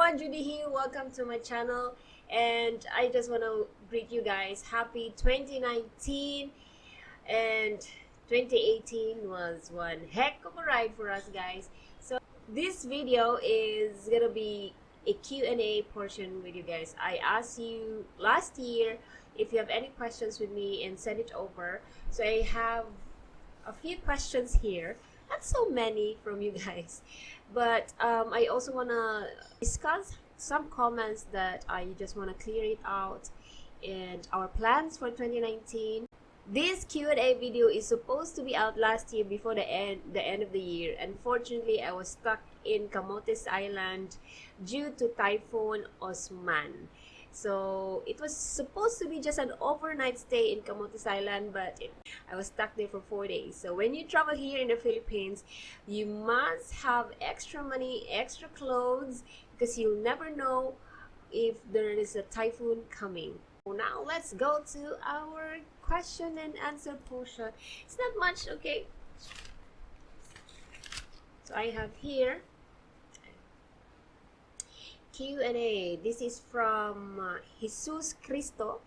everyone, Judy here. Welcome to my channel, and I just want to greet you guys. Happy 2019, and 2018 was one heck of a ride for us, guys. So this video is gonna be a Q&A portion with you guys. I asked you last year if you have any questions with me and send it over. So I have a few questions here, not so many from you guys, but I also want to discuss some comments that I just want to clear it out and our plans for 2019. This Q&A video is supposed to be out last year before the end of the year. Unfortunately, I was stuck in Camotes Island due to Typhoon Osman. So it was supposed to be just an overnight stay in Camotes Island, but I was stuck there for 4 days. So when you travel here in the Philippines, you must have extra money, extra clothes, because you'll never know if there is a typhoon coming. Now let's go to our question and answer portion. It's not much, okay? So I have here Q&A. This is from Jesus Cristo.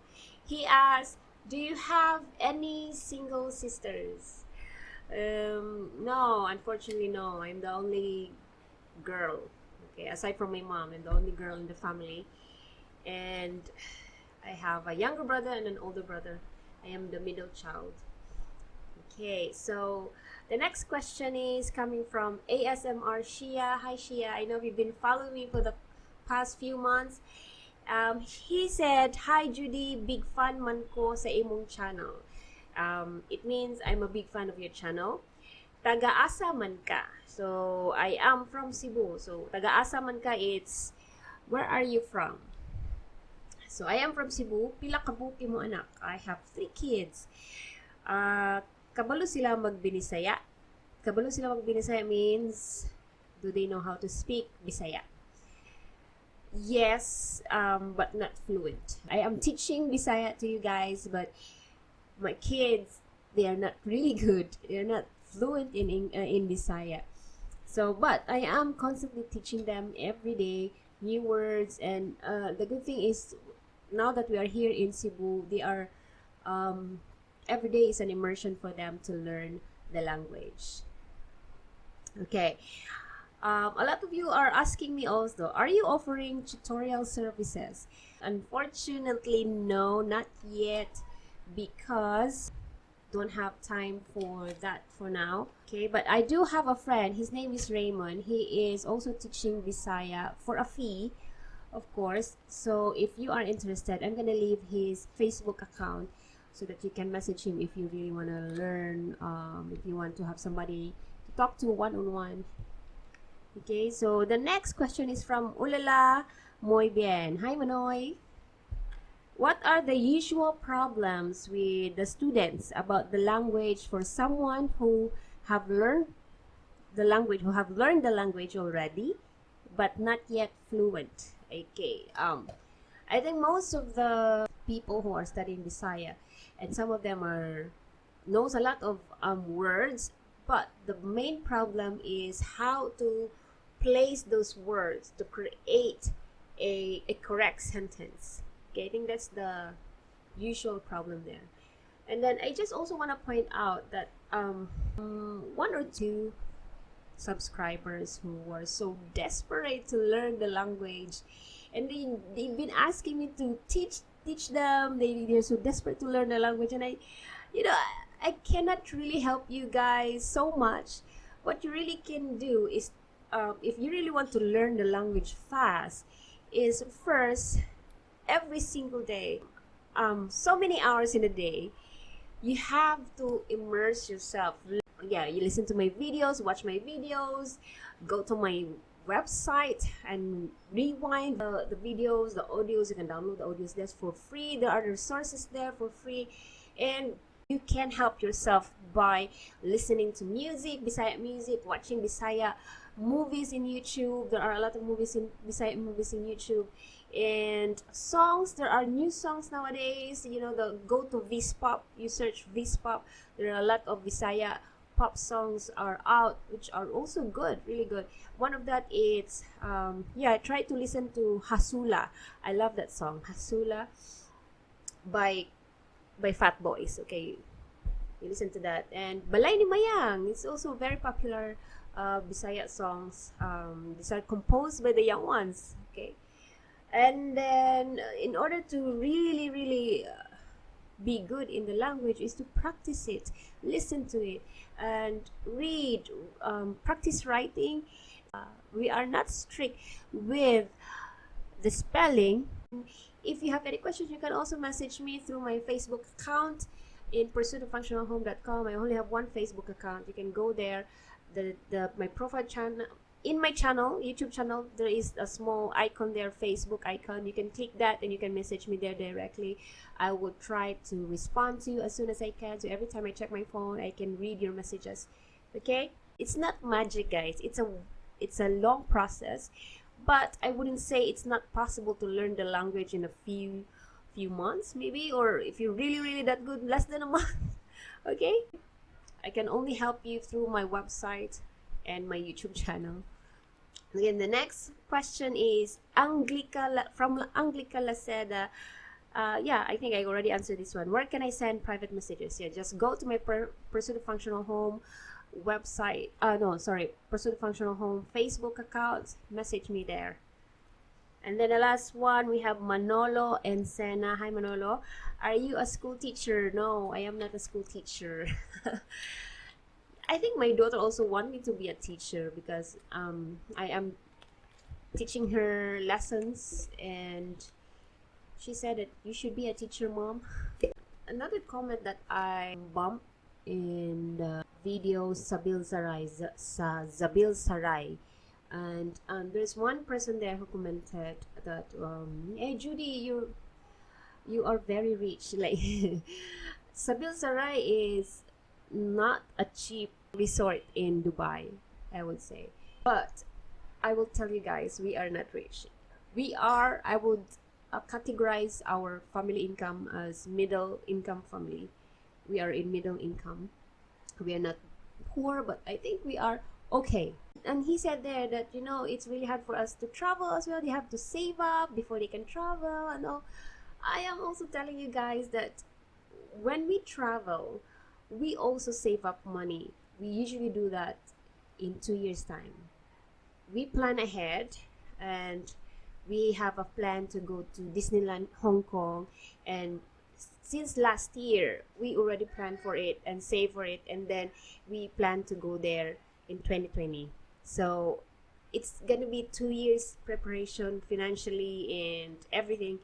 He asks, do you have any single sisters? No, unfortunately no. I'm the only girl. Okay, aside from my mom, I'm the only girl in the family. And I have a younger brother and an older brother. I am the middle child. Okay, so the next question is coming from ASMR Shia. Hi Shia, I know you've been following me for the past few months. He said, hi Judy, big fan man ko sa imong channel. It means I'm a big fan of your channel. Taga-asa man ka. So I am from Cebu. So taga-asa man ka, it's where are you from? So I am from Cebu. Pila kabuti mo anak? I have 3 kids. Kabalo sila magbinisaya. Kabalo sila magbinisaya means, do they know how to speak Bisaya? Yes, but not fluent. I am teaching Bisaya to you guys, but my kids, they are not really good. They are not fluent in Bisaya. So, but I am constantly teaching them every day new words, and the good thing is, now that we are here in Cebu, they are every day is an immersion for them to learn the language. Okay. A lot of you are asking me also, are you offering tutorial services? Unfortunately, no, not yet, because I don't have time for that for now. Okay, but I do have a friend. His name is Raymond. He is also teaching Bisaya for a fee, of course. So if you are interested, I'm gonna leave his Facebook account so that you can message him if you really want to learn, if you want to have somebody to talk to one-on-one. Okay, so the next question is from Ulala Muy Bien. Hi Manoy. What are the usual problems with the students about the language for someone who have learned the language already but not yet fluent? Okay, I think most of the people who are studying Bisaya, and some of them knows a lot of words, but the main problem is how to place those words to create a correct sentence. Okay, I think that's the usual problem there. And then I just also want to point out that 1 or 2 subscribers who were so desperate to learn the language, and they've been asking me to teach them. They're so desperate to learn the language, and I cannot really help you guys so much. What you really can do is, if you really want to learn the language fast, is first, every single day, so many hours in a day, you have to immerse yourself. Yeah, you listen to my videos, watch my videos, go to my website and rewind the videos, the audios. You can download the audios there for free. There are resources there for free, and you can help yourself by listening to music, Bisaya music, watching Bisaya movies in YouTube. There are a lot of Bisaya movies in YouTube, and songs. There are new songs nowadays. You know, go to Vispop. You search Vispop. There are a lot of Bisaya pop songs are out, which are also good, really good. One of that is I tried to listen to Hasula. I love that song, Hasula, by Fat Boys. Okay, you listen to that. And Balay ni Mayang, it's also very popular Bisaya songs. These are composed by the young ones. Okay, and then in order to really be good in the language is to practice it, listen to it, and read, practice writing. We are not strict with the spelling. If you have any questions, you can also message me through my Facebook account in pursuitoffunctionalhome.com. I only have one Facebook account. You can go there. My profile channel, in my channel, YouTube channel, there is a small icon there, Facebook icon. You can click that and you can message me there directly. I will try to respond to you as soon as I can. So every time I check my phone, I can read your messages. Okay? It's not magic, guys. It's a long process, but I wouldn't say it's not possible to learn the language in a few months, maybe, or if you're really that good, less than a month. Okay? I can only help you through my website and my YouTube channel. Again, the next question is from Anglica Laceda. I think I already answered this one. Where can I send private messages? Yeah, just go to my Pursuit of Functional Home website. Pursuit of Functional Home Facebook account. Message me there. And then the last one, we have Manolo and Sena. Hi, Manolo. Are you a school teacher? No, I am not a school teacher. I think my daughter also wants me to be a teacher because I am teaching her lessons, and she said that you should be a teacher, Mom. Another comment that I bumped in the video Zabil Sarai, and there's one person there who commented that hey Judy, you are very rich. Like Zabil Sarai is not a cheap resort in Dubai, I would say, but I will tell you guys, we are not rich. I would categorize our family income as middle income family. We are in middle income. We are not poor, but I think we are okay. And he said there that, it's really hard for us to travel as well. They have to save up before they can travel and all. I am also telling you guys that when we travel, we also save up money. We usually do that in 2 years' time. We plan ahead, and we have a plan to go to Disneyland Hong Kong, and since last year we already planned for it and save for it, and then we plan to go there in 2020. So it's gonna be 2 years preparation financially and everything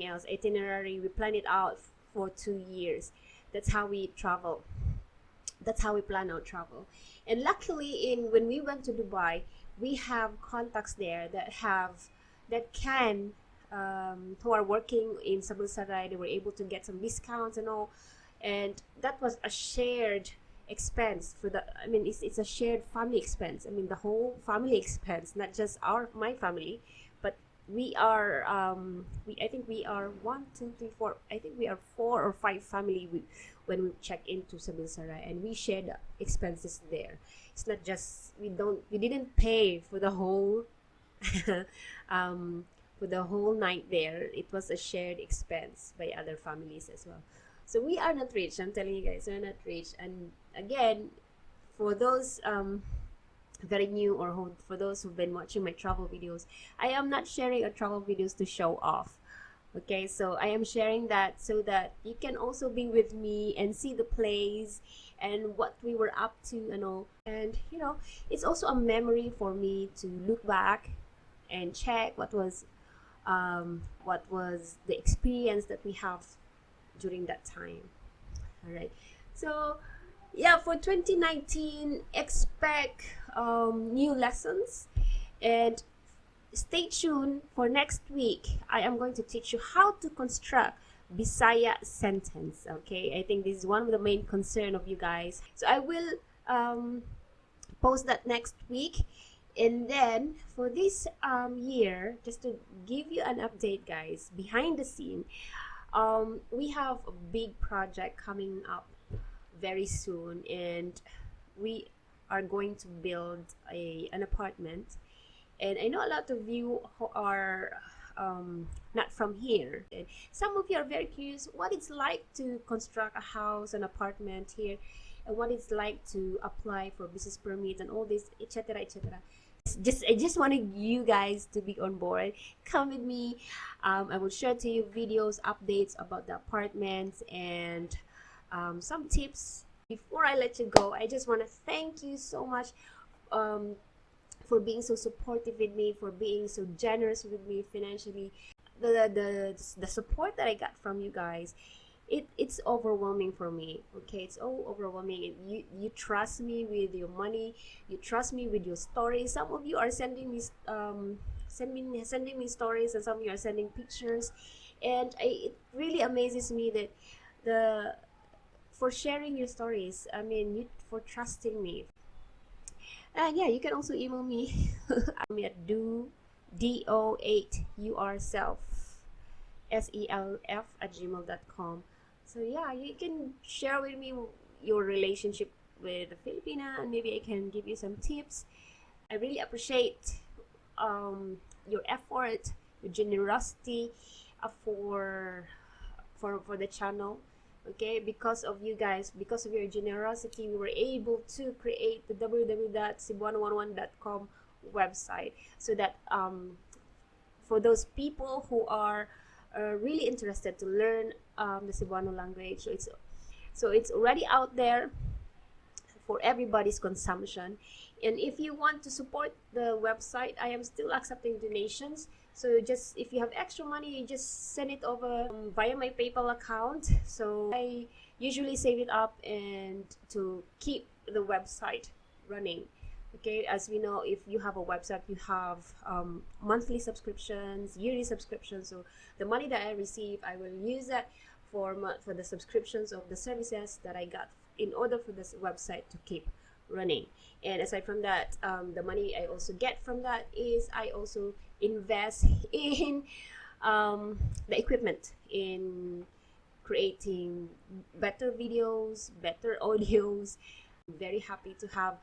else, itinerary. We plan it out for 2 years. That's how we travel. That's how we plan our travel. And luckily, when we went to Dubai, we have contacts there that can who are working in Zabil Sarai. They were able to get some discounts and all, and that was a shared expense it's a shared family expense. The whole family expense, not just my family, but we are I think we are 1, 2, 3, 4. I think we are 4 or 5 family when we check into Zabil Sarai, and we share the expenses there. It's not just we didn't pay for the whole for the whole night there. It was a shared expense by other families as well. So we are not rich. I'm telling you guys, we're not rich. And again, for those very new, or for those who've been watching my travel videos, I am not sharing our travel videos to show off. Okay, so I am sharing that so that you can also be with me and see the place and what we were up to and all. And it's also a memory for me to look back and check what was the experience that we have during that time. All right, so yeah, for 2019, expect new lessons, and stay tuned for next week. I am going to teach you how to construct Bisaya sentence. Okay, I think this is one of the main concern of you guys, so I will post that next week. And then for this year, just to give you an update, guys, behind the scene, we have a big project coming up very soon, and we are going to build an apartment. And I know a lot of you who are not from here. And some of you are very curious what it's like to construct a house, an apartment here, and what it's like to apply for business permit and all this, etc., etc. I just wanted you guys to be on board. Come with me. I will share to you videos, updates about the apartments, and some tips. Before I let you go, I just want to thank you so much for being so supportive with me, for being so generous with me financially. The support that I got from you guys, it's overwhelming for me. Okay, it's all overwhelming. You trust me with your money, you trust me with your stories. Some of you are sending me sending me stories, and some of you are sending pictures, and it really amazes me that the for sharing your stories. I mean, you for trusting me. And yeah, you can also email me. I'm at do8 yourself self @gmail.com. So yeah, you can share with me your relationship with the Filipina, and maybe I can give you some tips. I really appreciate your effort, your generosity for the channel. Okay, because of you guys, because of your generosity, we were able to create the www.cebuano11.com website, so that for those people who are really interested to learn the Cebuano language, so it's already out there for everybody's consumption. And if you want to support the website, I am still accepting donations. So just if you have extra money, you just send it over via my PayPal account. So I usually save it up and to keep the website running. Okay, as we know, if you have a website, you have monthly subscriptions, yearly subscriptions. So the money that I receive, I will use that for the subscriptions of the services that I got in order for this website to keep running. And aside from that, the money I also get from that is I also invest in the equipment, in creating better videos, better audios. I'm very happy to have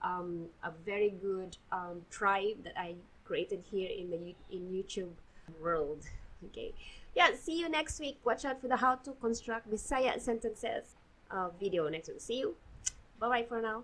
a very good tribe that I created here in YouTube world. Okay, yeah, see you next week. Watch out for the how to construct Bisaya sentences video next week. See you. Bye bye for now.